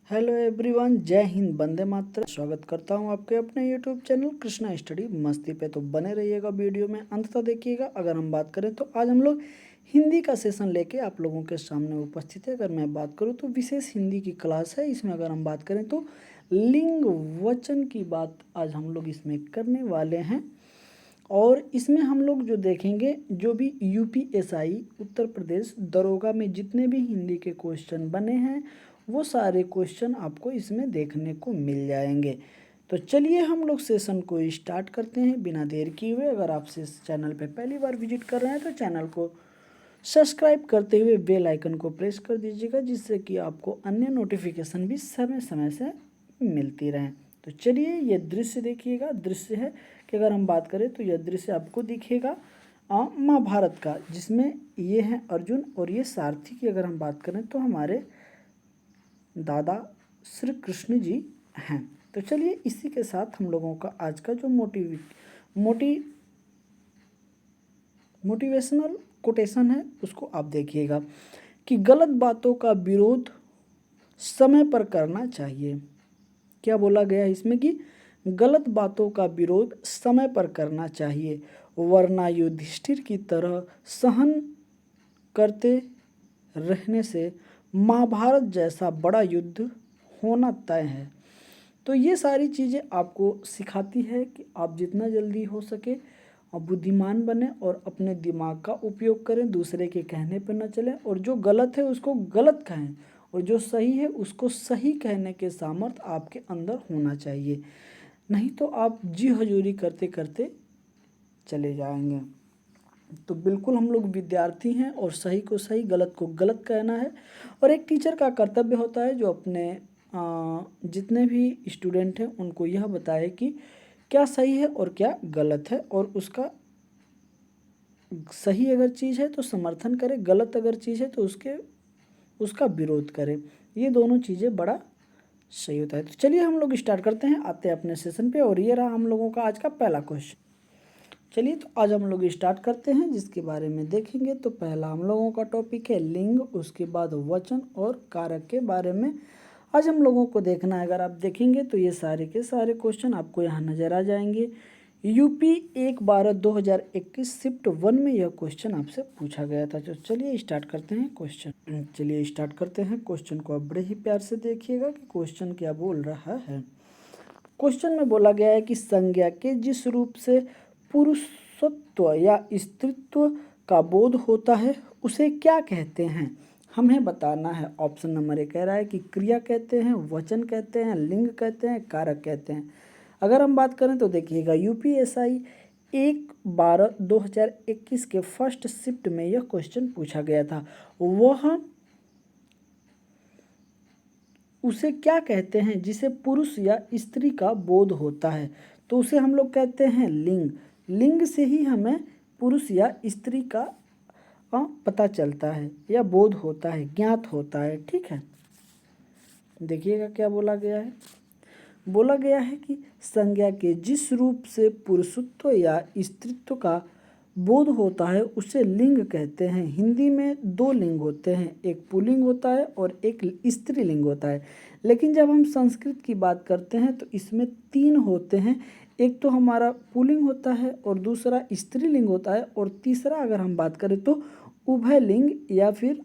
Hello everyone, जय हिंद, वंदे मातरम। स्वागत करता हूं आपके अपने यूट्यूब चैनल कृष्णा स्टडी मस्ती पे। तो बने रहिएगा वीडियो में अंत तक देखिएगा। अगर हम बात करें तो आज हम लोग हिंदी का सेशन लेके आप लोगों के सामने उपस्थित है। अगर मैं बात करूं तो विशेष हिंदी की क्लास है। इसमें अगर हम बात करें तो लिंग वचन की बात आज हम लोग इसमें करने वाले हैं। और इसमें हम लोग जो देखेंगे, जो भी यूपीएसआई उत्तर प्रदेश दरोगा में जितने भी हिंदी के क्वेश्चन बने हैं वो सारे क्वेश्चन आपको इसमें देखने को मिल जाएंगे। तो चलिए हम लोग सेशन को स्टार्ट करते हैं बिना देर किए हुए। अगर आप इस चैनल पे पहली बार विजिट कर रहे हैं तो चैनल को सब्सक्राइब करते हुए बेल आइकन को प्रेस कर दीजिएगा, जिससे कि आपको अन्य नोटिफिकेशन भी समय समय से मिलती रहें। तो चलिए ये दृश्य देखिएगा। दृश्य है कि अगर हम बात करें तो यह दृश्य आपको दिखेगा महाभारत का, जिसमें ये है अर्जुन और ये सारथी की अगर हम बात करें तो हमारे दादा श्री कृष्ण जी हैं। तो चलिए इसी के साथ हम लोगों का आज का जो मोटिवेशनल कोटेशन है उसको आप देखिएगा कि गलत बातों का विरोध समय पर करना चाहिए। क्या बोला गया है इसमें कि गलत बातों का विरोध समय पर करना चाहिए, वरना युधिष्ठिर की तरह सहन करते रहने से महाभारत जैसा बड़ा युद्ध होना तय है। तो ये सारी चीज़ें आपको सिखाती है कि आप जितना जल्दी हो सके और बुद्धिमान बने और अपने दिमाग का उपयोग करें, दूसरे के कहने पर न चलें, और जो गलत है उसको गलत कहें और जो सही है उसको सही कहने के सामर्थ्य आपके अंदर होना चाहिए। नहीं तो आप जी हजूरी करते करते चले जाएंगे। तो बिल्कुल हम लोग विद्यार्थी हैं और सही को सही, गलत को गलत कहना है। और एक टीचर का कर्तव्य होता है जो अपने जितने भी स्टूडेंट हैं उनको यह बताए कि क्या सही है और क्या गलत है, और उसका सही अगर चीज़ है तो समर्थन करे, गलत अगर चीज़ है तो उसका विरोध करे। ये दोनों चीज़ें बड़ा सही होता है। तो चलिए हम लोग स्टार्ट करते हैं, आते हैं अपने सेशन पे। और ये रहा हम लोगों का आज का पहला क्वेश्चन। चलिए तो आज हम लोग स्टार्ट करते हैं, जिसके बारे में देखेंगे तो पहला हम लोगों का टॉपिक है लिंग, उसके बाद वचन और कारक के बारे में आज हम लोगों को देखना है। अगर आप देखेंगे तो ये सारे के सारे क्वेश्चन आपको यहाँ नज़र आ जाएंगे। यूपी 1/12/2021 शिफ्ट 1 में यह क्वेश्चन आपसे पूछा गया था। तो चलिए स्टार्ट करते हैं क्वेश्चन। चलिए स्टार्ट करते हैं क्वेश्चन को। आप बड़े ही प्यार से देखिएगा कि क्वेश्चन क्या बोल रहा है। क्वेश्चन में बोला गया है कि संज्ञा के जिस रूप से पुरुषत्व या स्त्रीत्व का बोध होता है उसे क्या कहते हैं, हमें बताना है। ऑप्शन नंबर 1 कह रहा है कि क्रिया कहते हैं, वचन कहते हैं, लिंग कहते हैं, कारक कहते हैं। अगर हम बात करें तो देखिएगा यूपीएसआई 1/12/2021 के फर्स्ट शिफ्ट में यह क्वेश्चन पूछा गया था। वह उसे क्या कहते हैं जिसे पुरुष या स्त्री का बोध होता है, तो उसे हम लोग कहते हैं लिंग। लिंग से ही हमें पुरुष या स्त्री का पता चलता है या बोध होता है, ज्ञात होता है। ठीक है, देखिएगा क्या बोला गया है। बोला गया है कि संज्ञा के जिस रूप से पुरुषत्व या स्त्रीत्व का बोध होता है उसे लिंग कहते हैं। हिंदी में 2 लिंग होते हैं, एक पुल्लिंग होता है और एक स्त्रीलिंग होता है। लेकिन जब हम संस्कृत की बात करते हैं तो इसमें 3 होते हैं। एक तो हमारा पुल्लिंग होता है और दूसरा स्त्रीलिंग होता है, और तीसरा अगर हम बात करें तो उभयलिंग या फिर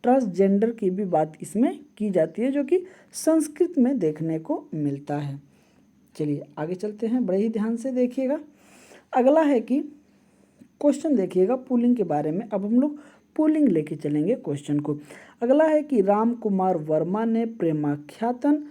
ट्रांसजेंडर की भी बात इसमें की जाती है, जो कि संस्कृत में देखने को मिलता है। चलिए आगे चलते हैं, बड़े ही ध्यान से देखिएगा। अगला है कि क्वेश्चन देखिएगा पुल्लिंग के बारे में। अब हम लोग पुल्लिंग लेके चलेंगे क्वेश्चन को। अगला है कि राम कुमार वर्मा ने प्रेमाख्यातन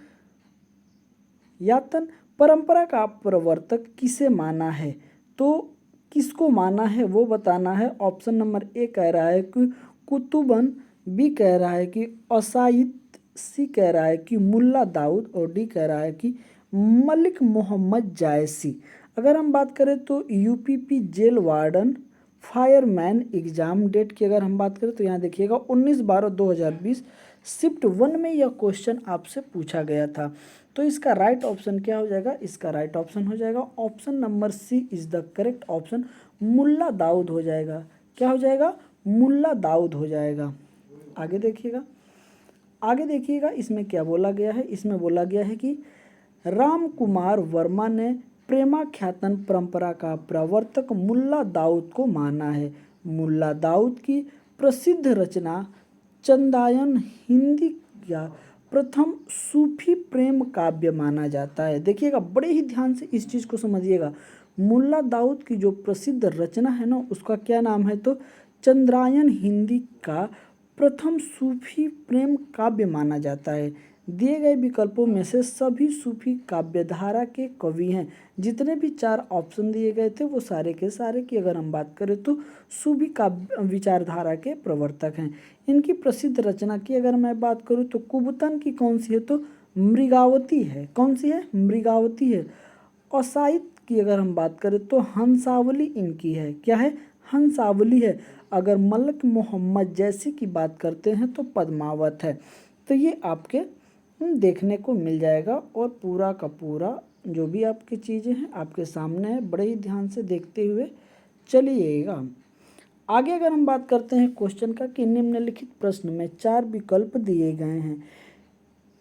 यातन परंपरा का प्रवर्तक किसे माना है, तो किसको माना है वो बताना है। ऑप्शन नंबर 1 कह रहा है कि कुतुबन, बी कह रहा है कि असाइद, सी कह रहा है कि मुल्ला दाऊद, और डी कह रहा है कि मलिक मोहम्मद जायसी। अगर हम बात करें तो UPP jail warden fireman exam date की अगर हम बात करें तो यहाँ देखिएगा 19/12/2020 शिफ्ट 1 में यह क्वेश्चन आपसे पूछा गया था। तो इसका राइट ऑप्शन क्या हो जाएगा, इसका राइट ऑप्शन हो जाएगा option number C is the correct option, Mulla Daud हो जाएगा। क्या हो जाएगा, मुल्ला दाऊद हो जाएगा। आगे देखिएगा, आगे देखिएगा इसमें क्या बोला गया है। इसमें बोला गया है कि राम कुमार वर्मा ने प्रेमाख्यातन परंपरा का प्रवर्तक मुल्ला दाऊद को माना है। मुल्ला दाऊद की प्रसिद्ध रचना चंदायन हिंदी का प्रथम सूफी प्रेम काव्य माना जाता है। देखिएगा बड़े ही ध्यान से इस चीज़ को समझिएगा। मुल्ला दाऊद की जो प्रसिद्ध रचना है ना, उसका क्या नाम है, तो चंद्रायन हिंदी का प्रथम सूफी प्रेम काव्य माना जाता है। दिए गए विकल्पों में से सभी सूफी काव्यधारा के कवि हैं। जितने भी 4 ऑप्शन दिए गए थे वो सारे के सारे की अगर हम बात करें तो सूफी काव्य विचारधारा के प्रवर्तक हैं। इनकी प्रसिद्ध रचना की अगर मैं बात करूं तो कुबुतन की कौन सी है, तो मृगावती है। कौन सी है, मृगावती है। और साहित्य की अगर हम बात करें तो हंसावली इनकी है। क्या है, हंसावली है। अगर मलक मोहम्मद जैसी की बात करते हैं तो पद्मावत है। तो ये आपके देखने को मिल जाएगा और पूरा का पूरा जो भी आपकी चीज़ें हैं आपके सामने है, बड़े ही ध्यान से देखते हुए चलिएगा। आगे अगर हम बात करते हैं क्वेश्चन का कि निम्नलिखित प्रश्न में 4 विकल्प दिए गए हैं,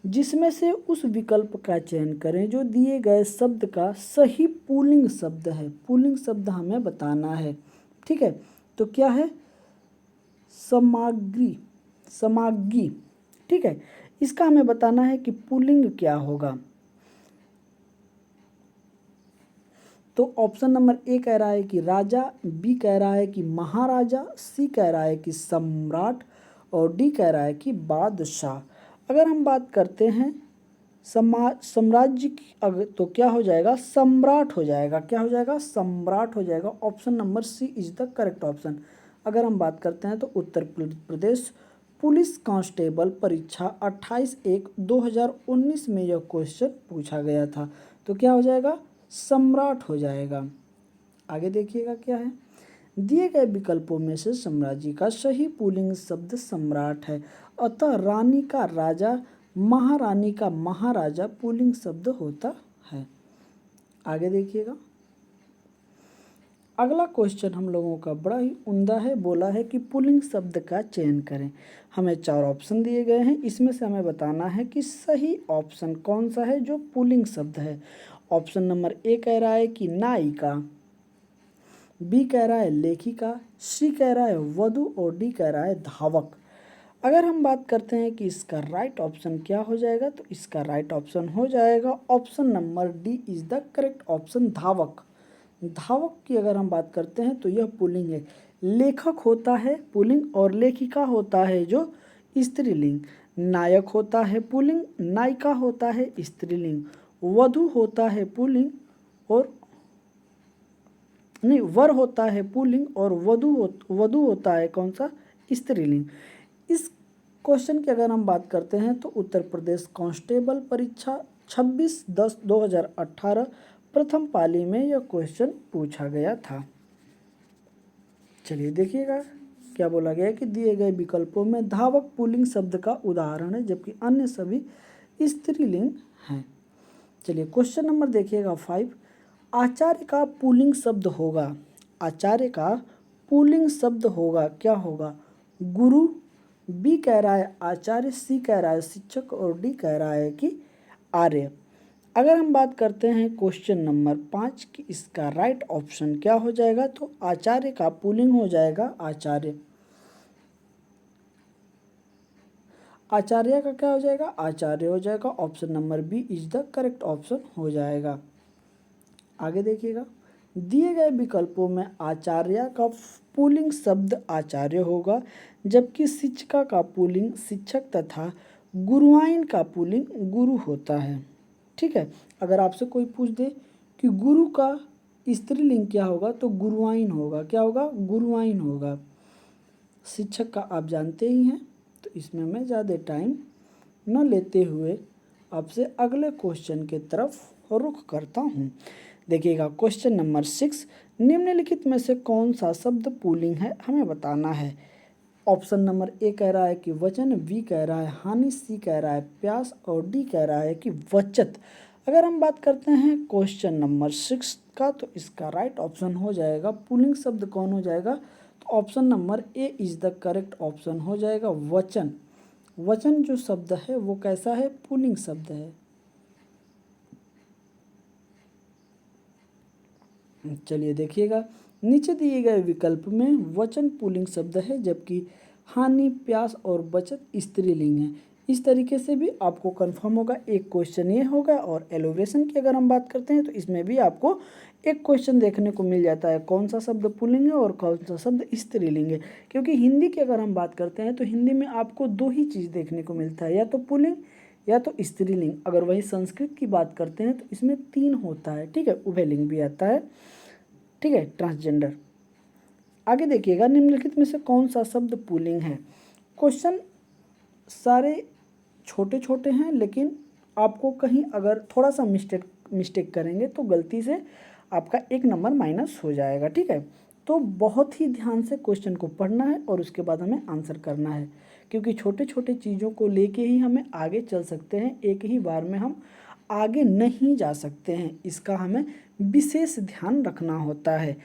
जिसमें से उस विकल्प का चयन करें जो दिए गए शब्द का सही पुल्लिंग शब्द है। पुल्लिंग शब्द हमें बताना है। ठीक है, तो क्या है, समाग्री, समागी। ठीक है, इसका हमें बताना है कि पुल्लिंग क्या होगा। तो ऑप्शन नंबर ए कह रहा है कि राजा, बी कह रहा है कि महाराजा, सी कह रहा है कि सम्राट और डी कह रहा है कि बादशाह। अगर हम बात करते हैं साम्राज्य की तो क्या हो जाएगा, सम्राट हो जाएगा। क्या हो जाएगा, सम्राट हो जाएगा। Option number C is the correct option. अगर हम बात करते हैं तो उत्तर प्रदेश पुलिस कांस्टेबल परीक्षा 28/1/2019 में यह क्वेश्चन पूछा गया था। तो क्या हो जाएगा, सम्राट हो जाएगा। आगे देखिएगा क्या है, दिए गए विकल्पों में से साम्राज्य का सही पुल्लिंग शब्द सम्राट है, अतः रानी का राजा, महारानी का महाराजा पुल्लिंग शब्द होता है। आगे देखिएगा, अगला क्वेश्चन हम लोगों का बड़ा ही उम्दा है। बोला है कि पुल्लिंग शब्द का चयन करें। हमें 4 ऑप्शन दिए गए हैं, इसमें से हमें बताना है कि सही ऑप्शन कौन सा है जो पुल्लिंग शब्द है। ऑप्शन नंबर ए कह रहा है कि नायिका, बी कह रहा है लेखिका, सी कह रहा है वधु और डी कह रहा है धावक। अगर हम बात करते हैं कि इसका राइट ऑप्शन क्या हो जाएगा, तो इसका राइट ऑप्शन हो जाएगा option number D is the correct option, धावक। धावक की अगर हम बात करते हैं तो यह पुल्लिंग है। लेखक होता है पुल्लिंग और लेखिका होता है जो स्त्रीलिंग। नायक होता है पुल्लिंग, नायिका होता है स्त्रीलिंग। वधु होता है पुल्लिंग और नहीं, वर होता है पुल्लिंग और वधु होता है कौन सा, स्त्रीलिंग। इस क्वेश्चन की अगर हम बात करते हैं तो उत्तर प्रदेश कांस्टेबल परीक्षा 26/10/2018 प्रथम पाली में यह क्वेश्चन पूछा गया था। चलिए देखिएगा क्या बोला गया है कि दिए गए विकल्पों में धावक पुल्लिंग शब्द का उदाहरण है, जबकि अन्य सभी स्त्रीलिंग हैं। चलिए क्वेश्चन नंबर देखिएगा 5। आचार्य का पुल्लिंग शब्द होगा, आचार्य का पुल्लिंग शब्द होगा, क्या होगा, गुरु। बी कह रहा है आचार्य, सी कह रहा है शिक्षक और डी कह रहा है कि आर्य। अगर हम बात करते हैं क्वेश्चन नंबर 5 की इसका राइट ऑप्शन क्या हो जाएगा, तो आचार्य का पुल्लिंग हो जाएगा आचार्य। आचार्य का क्या हो जाएगा, आचार्य हो जाएगा। Option number B is the correct option हो जाएगा। आगे देखिएगा, दिए गए विकल्पों में आचार्य का पुल्लिंग शब्द आचार्य होगा, जबकि शिक्षिका का पुल्लिंग शिक्षक तथा गुरुआइन का पुल्लिंग गुरु होता है। ठीक है, अगर आपसे कोई पूछ दे कि गुरु का स्त्रीलिंग क्या होगा, तो गुरुआइन होगा। क्या होगा, गुरुआइन होगा। शिक्षक का आप जानते ही हैं, तो इसमें मैं ज़्यादा टाइम न लेते हुए आपसे अगले क्वेश्चन के तरफ रुख करता हूँ। देखिएगा क्वेश्चन नंबर 6, निम्नलिखित में से कौन सा शब्द पुल्लिंग है हमें बताना है। ऑप्शन नंबर ए कह रहा है कि वचन, बी कह रहा है हानि, सी कह रहा है प्यास और डी कह रहा है कि वचत। अगर हम बात करते हैं क्वेश्चन नंबर 6 का, तो इसका राइट ऑप्शन हो जाएगा पुल्लिंग शब्द कौन हो जाएगा, तो option number A is the correct option हो जाएगा वचन। वचन जो शब्द है वो कैसा है, पुल्लिंग शब्द है। चलिए देखिएगा, नीचे दिए गए विकल्प में वचन पुल्लिंग शब्द है जबकि हानि, प्यास और बचत स्त्रीलिंग है। इस तरीके से भी आपको कंफर्म होगा। एक क्वेश्चन ये होगा, और एलोब्रेशन की अगर हम बात करते हैं तो इसमें भी आपको एक क्वेश्चन देखने को मिल जाता है, कौन सा शब्द पुल्लिंग है और कौन सा शब्द स्त्रीलिंग है। क्योंकि हिंदी की अगर हम बात करते हैं तो हिंदी में आपको दो ही चीज़ देखने को मिलता है, या तो पुल्लिंग या तो स्त्रीलिंग। अगर वही संस्कृत की बात करते हैं तो इसमें 3 होता है, ठीक है, उभयलिंग भी आता है, ठीक है, ट्रांसजेंडर। आगे देखिएगा, निम्नलिखित में से कौन सा शब्द पुल्लिंग है। क्वेश्चन सारे छोटे छोटे हैं, लेकिन आपको कहीं अगर थोड़ा सा मिस्टेक करेंगे तो गलती से आपका 1 नंबर माइनस हो जाएगा, ठीक है। तो बहुत ही ध्यान से क्वेश्चन को पढ़ना है और उसके बाद हमें आंसर करना है, क्योंकि छोटे छोटे चीज़ों को लेके ही हमें आगे चल सकते हैं, एक ही बार में हम आगे नहीं जा सकते हैं, इसका हमें विशेष ध्यान रखना होता है।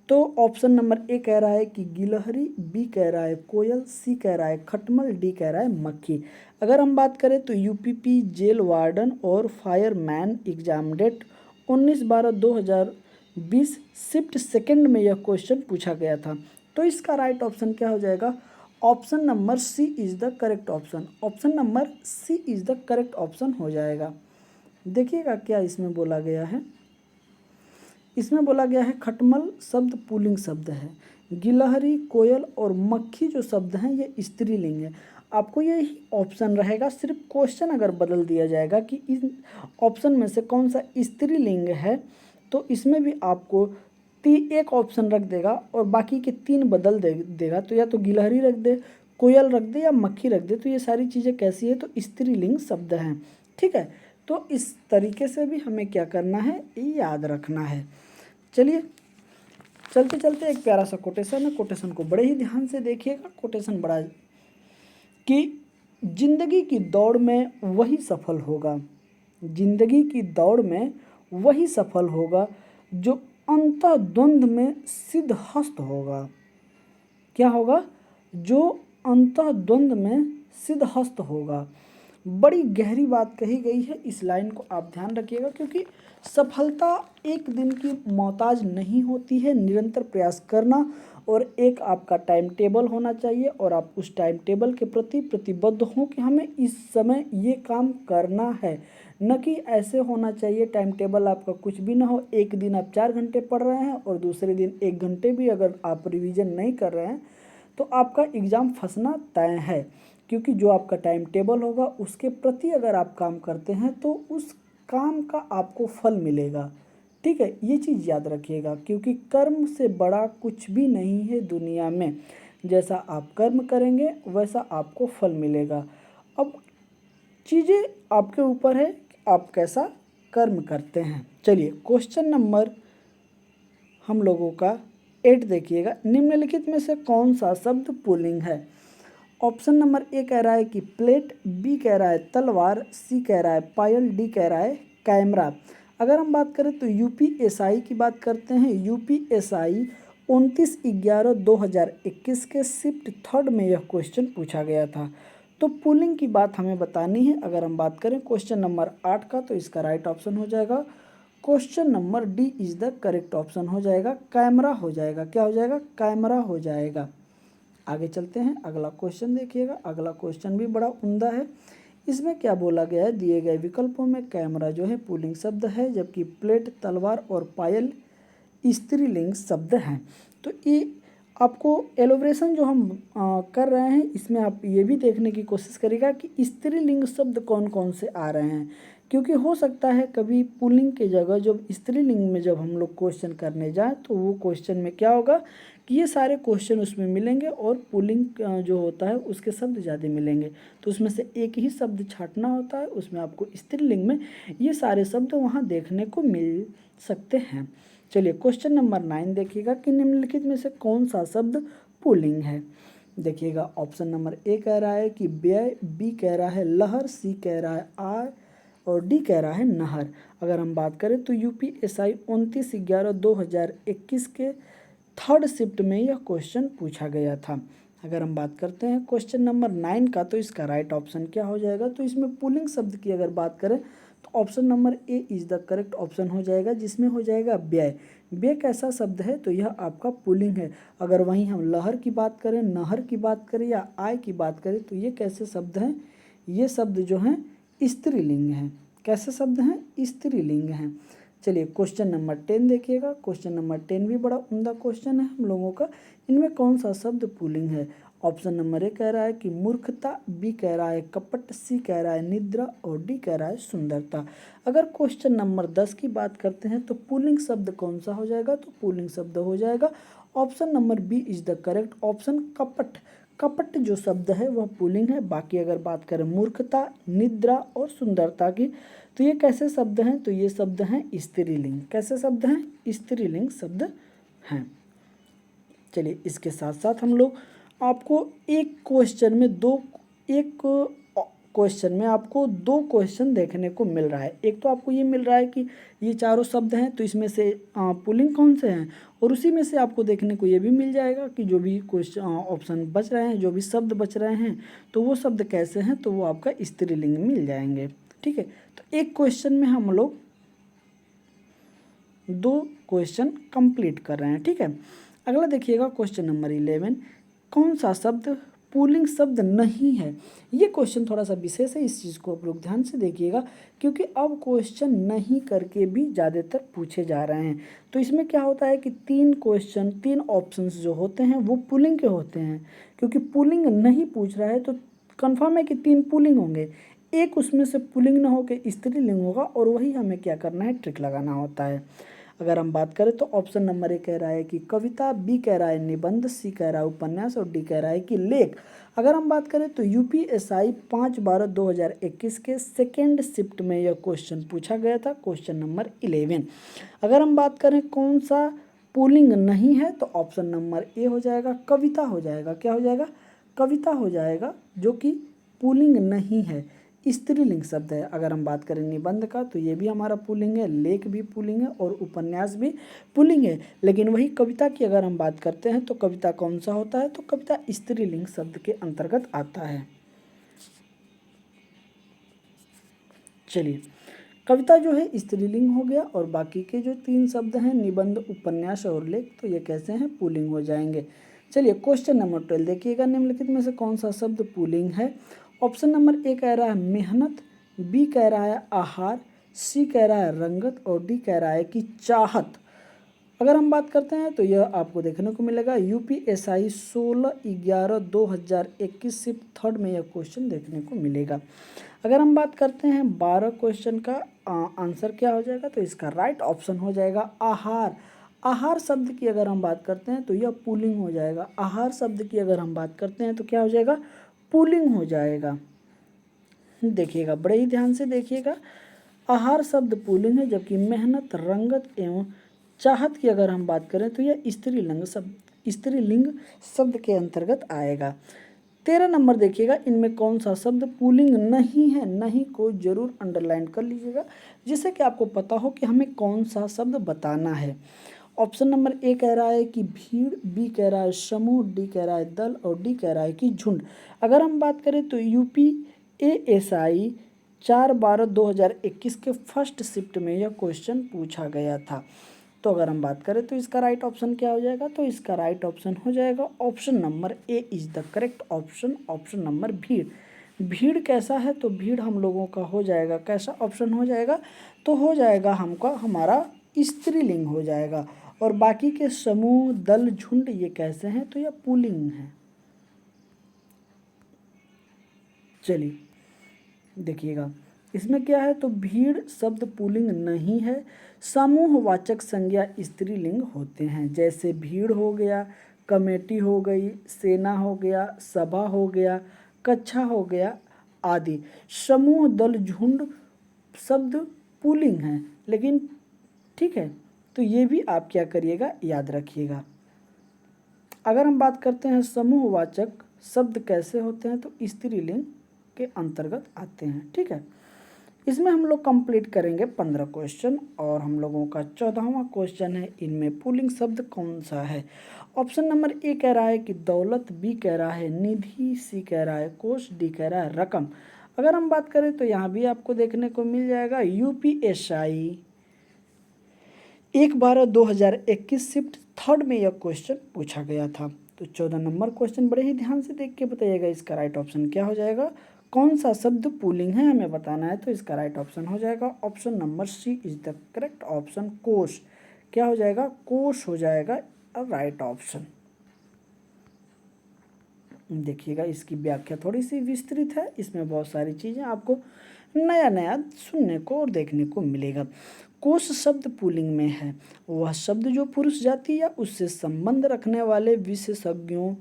तो ऑप्शन नंबर ए कह रहा है कि गिलहरी, बी कह रहा है कोयल, सी कह रहा है खटमल, डी कह रहा है मक्खी। अगर हम बात करें तो यूपीपी जेल वार्डन और fireman exam date 19/12/2020 shift second में यह क्वेश्चन पूछा गया था। तो इसका राइट ऑप्शन क्या हो जाएगा, option number C is the correct option. Option number C is the correct option हो जाएगा। देखिएगा क्या इसमें बोला गया है। इसमें बोला गया है खटमल शब्द पुल्लिंग शब्द है, गिलहरी, कोयल और मक्खी जो शब्द हैं ये स्त्रीलिंग है। आपको यही ऑप्शन रहेगा, सिर्फ क्वेश्चन अगर बदल दिया जाएगा कि इन ऑप्शन में से कौन सा स्त्रीलिंग है, तो इसमें भी आपको एक ऑप्शन रख देगा और बाकी के 3 बदल देगा। तो या तो गिलहरी रख दे, कोयल रख दे या मक्खी रख दे। तो ये सारी चीज़ें कैसी है, तो स्त्रीलिंग शब्द हैं, ठीक है। तो इस तरीके से भी हमें क्या करना है, याद रखना है। चलिए चलते चलते एक प्यारा सा कोटेशन है, कोटेशन को बड़े ही ध्यान से देखिएगा। कोटेशन बड़ा कि जिंदगी की दौड़ में वही सफल होगा, जिंदगी की दौड़ में वही सफल होगा जो अंतः द्वंद्व में सिद्धहस्त होगा। क्या होगा, जो अंतः द्वंद्व में सिद्धहस्त होगा। बड़ी गहरी बात कही गई है, इस लाइन को आप ध्यान रखिएगा, क्योंकि सफलता एक दिन की मोहताज नहीं होती है। निरंतर प्रयास करना और एक आपका टाइम टेबल होना चाहिए, और आप उस टाइम टेबल के प्रति प्रतिबद्ध हों कि हमें इस समय ये काम करना है। न कि ऐसे होना चाहिए टाइम टेबल आपका कुछ भी ना हो, एक दिन आप 4 घंटे पढ़ रहे हैं और दूसरे दिन 1 घंटे भी अगर आप रिवीजन नहीं कर रहे हैं तो आपका एग्ज़ाम फंसना तय है। क्योंकि जो आपका टाइम टेबल होगा उसके प्रति अगर आप काम करते हैं तो उस काम का आपको फल मिलेगा, ठीक है। ये चीज़ याद रखिएगा, क्योंकि कर्म से बड़ा कुछ भी नहीं है दुनिया में। जैसा आप कर्म करेंगे वैसा आपको फल मिलेगा। अब चीज़ें आपके ऊपर है कि आप कैसा कर्म करते हैं। चलिए क्वेश्चन नंबर हम लोगों का 8 देखिएगा, निम्नलिखित में से कौन सा शब्द पुल्लिंग है। ऑप्शन नंबर ए कह रहा है कि प्लेट, बी कह रहा है तलवार, सी कह रहा है पायल, डी कह रहा है कैमरा। अगर हम बात करें तो यूपीएसआई की बात करते हैं। यूपीएसआई 29/11/2021 के शिफ्ट 3rd में यह क्वेश्चन पूछा गया था। तो पुल्लिंग की बात हमें बतानी है। अगर हम बात करें क्वेश्चन नंबर 8 का, तो इसका राइट ऑप्शन हो जाएगा question number D is the correct option हो जाएगा, कैमरा हो जाएगा। क्या हो जाएगा, कैमरा हो जाएगा। आगे चलते हैं, अगला क्वेश्चन देखिएगा। अगला क्वेश्चन भी बड़ा उम्दा है। इसमें क्या बोला गया है, दिए गए विकल्पों में कैमरा जो है पुल्लिंग शब्द है, जबकि प्लेट, तलवार और पायल स्त्रीलिंग शब्द हैं। तो ये आपको एलोब्रेशन जो हम कर रहे हैं, इसमें आप ये भी देखने की कोशिश करिएगा कि स्त्रीलिंग शब्द कौन कौन से आ रहे हैं। क्योंकि हो सकता है कभी पुल्लिंग की जगह जब स्त्रीलिंग में जब हम लोग क्वेश्चन करने जाएं तो वो क्वेश्चन में क्या होगा कि ये सारे क्वेश्चन उसमें मिलेंगे और पुल्लिंग जो होता है उसके शब्द ज़्यादा मिलेंगे। तो उसमें से एक ही शब्द छांटना होता है, उसमें आपको स्त्रीलिंग में ये सारे शब्द वहाँ देखने को मिल सकते हैं। चलिए क्वेश्चन नंबर 9 देखिएगा कि निम्नलिखित में से कौन सा शब्द पुल्लिंग है। देखिएगा ऑप्शन नंबर ए कह रहा है कि व्यय, बी कह रहा है लहर, सी कह रहा है आय और डी कह रहा है नहर। अगर हम बात करें तो यूपीएसआई 29/11/2021 के 3rd शिफ्ट में यह क्वेश्चन पूछा गया था। अगर हम बात करते हैं क्वेश्चन नंबर 9 का, तो इसका राइट ऑप्शन क्या हो जाएगा? तो इसमें पुल्लिंग शब्द की अगर बात करें तो option number A is the correct option हो जाएगा, जिसमें हो जाएगा व्यय। व्यय कैसा शब्द है? तो यह आपका पुल्लिंग है। अगर वहीं हम लहर की बात करें, नहर की बात करें या आय की बात करें तो ये कैसे शब्द हैं? ये शब्द जो हैं स्त्रीलिंग हैं। कैसे शब्द हैं? स्त्रीलिंग हैं। चलिए क्वेश्चन नंबर 10 देखिएगा। क्वेश्चन नंबर 10 भी बड़ा उम्दा क्वेश्चन है हम लोगों का। इनमें कौन सा शब्द पुल्लिंग है? ऑप्शन नंबर ए कह रहा है कि मूर्खता, बी कह रहा है कपट, सी कह रहा है निद्रा और डी कह रहा है सुंदरता। अगर क्वेश्चन नंबर 10 की बात करते हैं तो पुल्लिंग शब्द कौन सा हो जाएगा? तो पुल्लिंग शब्द हो जाएगा option number B is the correct option, कपट। कपट जो शब्द है वह पुल्लिंग है। बाकी अगर बात करें मूर्खता, निद्रा और सुंदरता की, तो ये कैसे शब्द हैं? तो ये शब्द हैं स्त्रीलिंग। कैसे शब्द हैं? स्त्रीलिंग शब्द हैं। चलिए इसके साथ साथ हम लोग आपको एक क्वेश्चन में आपको दो क्वेश्चन देखने को मिल रहा है। एक तो आपको ये मिल रहा है कि ये चारों शब्द हैं तो इसमें से पुल्लिंग कौन से हैं, और उसी में से आपको देखने को ये भी मिल जाएगा कि जो भी क्वेश्चन ऑप्शन बच रहे हैं, जो भी शब्द बच रहे हैं, तो वो शब्द कैसे हैं, तो वो आपका स्त्रीलिंग मिल जाएंगे। ठीक है, तो एक क्वेश्चन में हम लोग दो क्वेश्चन कंप्लीट कर रहे हैं। ठीक है, अगला देखिएगा क्वेश्चन नंबर 11। कौन सा शब्द पुल्लिंग शब्द नहीं है? ये क्वेश्चन थोड़ा सा विशेष है, इस चीज़ को आप लोग ध्यान से देखिएगा, क्योंकि अब क्वेश्चन नहीं करके भी ज़्यादातर पूछे जा रहे हैं। तो इसमें क्या होता है कि तीन ऑप्शंस जो होते हैं वो पुल्लिंग के होते हैं। क्योंकि पुल्लिंग नहीं पूछ रहा है तो कन्फर्म है कि 3 पुल्लिंग होंगे, एक उसमें से पुल्लिंग ना होकर स्त्रीलिंग होगा, और वही हमें क्या करना है? ट्रिक लगाना होता है। अगर हम बात करें तो ऑप्शन नंबर ए कह रहा है कि कविता, बी कह रहा है निबंध, सी कह रहा है उपन्यास और डी कह रहा है कि लेख। अगर हम बात करें तो यूपीएसआई 5/12/2021 के सेकेंड शिफ्ट में यह क्वेश्चन पूछा गया था, क्वेश्चन नंबर 11। अगर हम बात करें कौन सा पुल्लिंग नहीं है, तो ऑप्शन नंबर ए हो जाएगा, कविता हो जाएगा। क्या हो जाएगा? कविता हो जाएगा, जो कि पुल्लिंग नहीं है, स्त्रीलिंग शब्द है। अगर हम बात करें निबंध का तो ये भी हमारा पुल्लिंग है, लेख भी पुल्लिंग है और उपन्यास भी पुल्लिंग है। लेकिन वही कविता की अगर हम बात करते हैं तो कविता कौन सा होता है? तो कविता स्त्रीलिंग शब्द के अंतर्गत आता है। चलिए, कविता जो है स्त्रीलिंग हो गया, और बाकी के जो 3 शब्द हैं निबंध, उपन्यास और लेख, तो ये कैसे हैं? पुल्लिंग हो जाएंगे। चलिए क्वेश्चन नंबर 12 देखिएगा। निम्नलिखित में से कौन सा शब्द पुल्लिंग है? ऑप्शन नंबर ए कह रहा है मेहनत, बी कह रहा है आहार, सी कह रहा है रंगत और डी कह रहा है कि चाहत। अगर हम बात करते हैं तो यह आपको देखने को मिलेगा यूपीएसआई 16/11/2021 शिफ्ट थर्ड में यह क्वेश्चन देखने को मिलेगा। अगर हम बात करते हैं 12 क्वेश्चन का आंसर क्या हो जाएगा, तो इसका राइट ऑप्शन हो जाएगा आहार। आहार शब्द की अगर हम बात करते हैं तो यह पुल्लिंग हो जाएगा। आहार शब्द की अगर हम बात करते हैं तो क्या हो जाएगा? पुल्लिंग हो जाएगा। देखिएगा, बड़े ही ध्यान से देखिएगा, आहार शब्द पुल्लिंग है, जबकि मेहनत, रंगत एवं चाहत की अगर हम बात करें तो यह स्त्रीलिंग शब्द के अंतर्गत आएगा। 13 नंबर देखिएगा, इनमें कौन सा शब्द पुल्लिंग नहीं है? नहीं को जरूर अंडरलाइन कर लीजिएगा, जिससे कि आपको पता हो कि हमें कौन सा शब्द बताना है। ऑप्शन नंबर ए कह रहा है कि भीड़, बी कह रहा है समूह, डी कह रहा है दल और डी कह रहा है कि झुंड। अगर हम बात करें तो यूपीएएसआई 4/12/2021 के फर्स्ट शिफ्ट में यह क्वेश्चन पूछा गया था। तो अगर हम बात करें तो इसका राइट ऑप्शन क्या हो जाएगा? तो इसका राइट ऑप्शन हो जाएगा option number A is the correct option, option number भीड़। भीड़ कैसा है? तो भीड़ हम लोगों का हो जाएगा, कैसा ऑप्शन हो जाएगा? तो हो जाएगा हमका हमारा स्त्रीलिंग हो जाएगा। और बाकी के समूह, दल, झुंड ये कैसे हैं? तो यह पुल्लिंग है। चलिए देखिएगा, इसमें क्या है? तो भीड़ शब्द पुल्लिंग नहीं है। समूहवाचक संज्ञा स्त्रीलिंग होते हैं, जैसे भीड़ हो गया, कमेटी हो गई, सेना हो गया, सभा हो गया, कक्षा हो गया आदि। समूह, दल, झुंड शब्द पुल्लिंग हैं, लेकिन ठीक है, तो ये भी आप क्या करिएगा? याद रखिएगा। अगर हम बात करते हैं समूहवाचक शब्द कैसे होते हैं, तो स्त्रीलिंग के अंतर्गत आते हैं। ठीक है, इसमें हम लोग कंप्लीट करेंगे 15 क्वेश्चन, और हम लोगों का 14वां क्वेश्चन है, इनमें पुल्लिंग शब्द कौन सा है? ऑप्शन नंबर ए कह रहा है कि दौलत, बी कह रहा है निधि, सी कह रहा है कोष, डी कह रहा है रकम। अगर हम बात करें तो यहाँ भी आपको देखने को मिल जाएगा यूपीएसआई 1/12/2021 शिफ्ट 3rd में यह क्वेश्चन पूछा गया था। तो 14 नंबर क्वेश्चन बड़े ही ध्यान से देख के बताइएगा इसका राइट ऑप्शन क्या हो जाएगा। कौन सा शब्द पुल्लिंग है हमें बताना है, तो इसका राइट ऑप्शन हो जाएगा option number C is the correct option, कोष। क्या हो जाएगा, कोष हो जाएगा राइट ऑप्शन। देखिएगा इसकी व्याख्या थोड़ी सी विस्तृत है, इसमें बहुत सारी चीज़ें आपको नया नया सुनने को और देखने को मिलेगा। कोष शब्द पुल्लिंग में है, वह शब्द जो पुरुष जाति या उससे संबंध रखने वाले विशेषज्ञों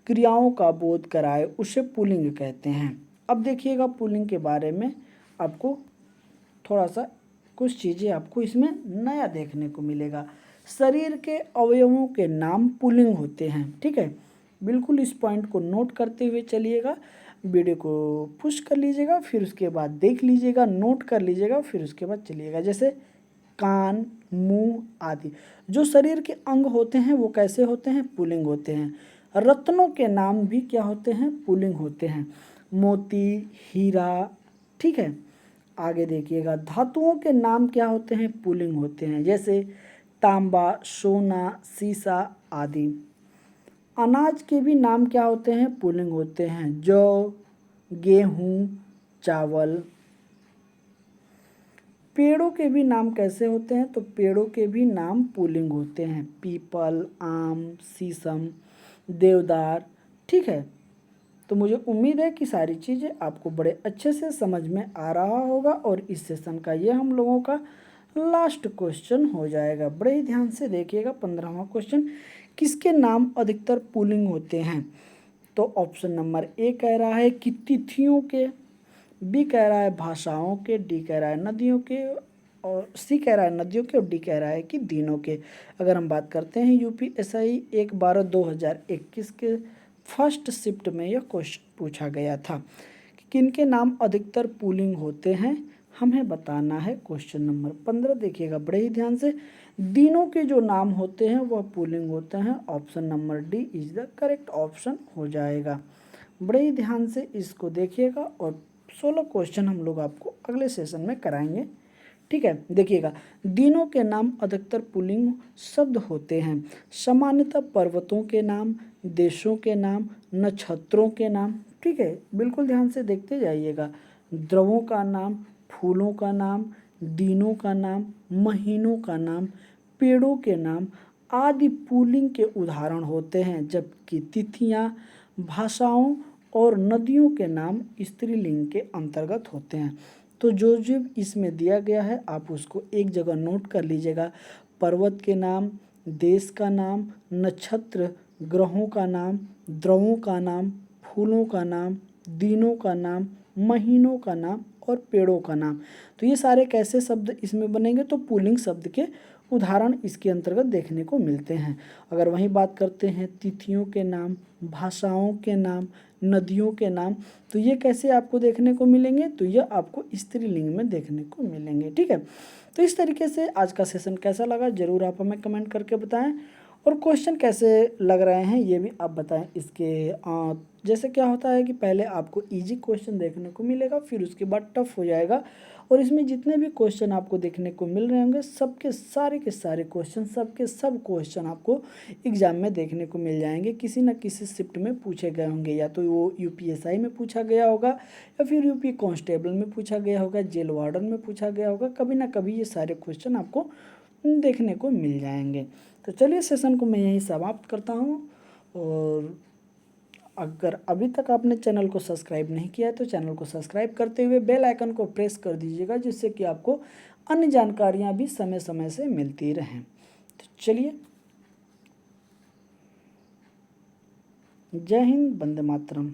क्रियाओं का बोध कराए उसे पुल्लिंग कहते हैं। अब देखिएगा पुल्लिंग के बारे में आपको थोड़ा सा कुछ चीज़ें आपको इसमें नया देखने को मिलेगा। शरीर के अवयवों के नाम पुल्लिंग होते हैं, ठीक है। बिल्कुल इस पॉइंट को नोट करते हुए चलिएगा, वीडियो को पुश कर लीजिएगा, फिर उसके बाद देख लीजिएगा, नोट कर लीजिएगा, फिर उसके बाद चलिएगा। जैसे कान, मुंह आदि जो शरीर के अंग होते हैं वो कैसे होते हैं, पुल्लिंग होते हैं। रत्नों के नाम भी क्या होते हैं, पुल्लिंग होते हैं। मोती, हीरा, ठीक है। आगे देखिएगा धातुओं के नाम क्या होते हैं, पुल्लिंग होते हैं। जैसे तांबा, सोना, सीसा आदि। अनाज के भी नाम क्या होते हैं, पुल्लिंग होते हैं। जौ, गेहूँ, चावल। पेड़ों के भी नाम कैसे होते हैं, तो पेड़ों के भी नाम पुल्लिंग होते हैं। पीपल, आम, शीशम, देवदार, ठीक है। तो मुझे उम्मीद है कि सारी चीज़ें आपको बड़े अच्छे से समझ में आ रहा होगा और इस सेशन का ये हम लोगों का लास्ट क्वेश्चन हो जाएगा। बड़े ही ध्यान से देखिएगा 15वां क्वेश्चन, किसके नाम अधिकतर पुल्लिंग होते हैं। तो ऑप्शन नंबर ए कह रहा है कि तिथियों के, बी कह रहा है भाषाओं के, डी कह रहा है नदियों के, और सी कह रहा है नदियों के, और डी कह रहा है कि दिनों के। अगर हम बात करते हैं यूपीएसआई 1/12/2021 के फर्स्ट शिफ्ट में यह क्वेश्चन पूछा गया था कि किनके नाम अधिकतर पुल्लिंग होते हैं, हमें बताना है। क्वेश्चन नंबर 15 देखिएगा बड़े ही ध्यान से, दिनों के जो नाम होते हैं वह पुल्लिंग होते हैं। Option number D is the correct option हो जाएगा। बड़े ही ध्यान से इसको देखिएगा और 16 क्वेश्चन हम लोग आपको अगले सेशन में कराएंगे, ठीक है। देखिएगा दिनों के नाम अधिकतर पुल्लिंग शब्द होते हैं। सामान्यतः पर्वतों के नाम, देशों के नाम, नक्षत्रों के नाम, ठीक है। बिल्कुल ध्यान से देखते जाइएगा। द्रवों का नाम, फूलों का नाम, दिनों का नाम, महीनों का नाम, पेड़ों के नाम आदि पुल्लिंग के उदाहरण होते हैं, जबकि तिथियां, भाषाओं और नदियों के नाम स्त्रीलिंग के अंतर्गत होते हैं। तो जो जो इसमें दिया गया है आप उसको एक जगह नोट कर लीजिएगा। पर्वत के नाम, देश का नाम, नक्षत्र, ग्रहों का नाम, द्रवों का नाम, फूलों का नाम, दिनों का नाम, महीनों का नाम और पेड़ों का नाम। तो ये सारे कैसे शब्द इसमें बनेंगे, तो पुल्लिंग शब्द के उदाहरण इसके अंतर्गत देखने को मिलते हैं। अगर वहीं बात करते हैं तिथियों के नाम, भाषाओं के नाम, नदियों के नाम, तो ये कैसे आपको देखने को मिलेंगे, तो ये आपको स्त्रीलिंग में देखने को मिलेंगे, ठीक है। तो इस तरीके से आज का सेशन कैसा लगा ज़रूर आप हमें कमेंट करके बताएं, और क्वेश्चन कैसे लग रहे हैं ये भी आप बताएं। इसके जैसे क्या होता है कि पहले आपको इजी क्वेश्चन देखने को मिलेगा, फिर उसके बाद टफ हो जाएगा, और इसमें जितने भी क्वेश्चन आपको देखने को मिल रहे होंगे सबके सारे के सारे क्वेश्चन, सबके सब क्वेश्चन आपको एग्जाम में देखने को मिल जाएंगे। किसी न किसी शिफ्ट में पूछे गए होंगे, या तो वो यूपीएसआई में पूछा गया होगा, या फिर यूपी कांस्टेबल में पूछा गया होगा, जेल वार्डन में पूछा गया होगा। कभी ना कभी ये सारे क्वेश्चन आपको देखने को मिल जाएंगे। तो चलिए सेशन को मैं यहीं समाप्त करता हूँ, और अगर अभी तक आपने चैनल को सब्सक्राइब नहीं किया है तो चैनल को सब्सक्राइब करते हुए बेल आइकन को प्रेस कर दीजिएगा, जिससे कि आपको अन्य जानकारियाँ भी समय समय से मिलती रहें। तो चलिए, जय हिंद, वंदे मातरम।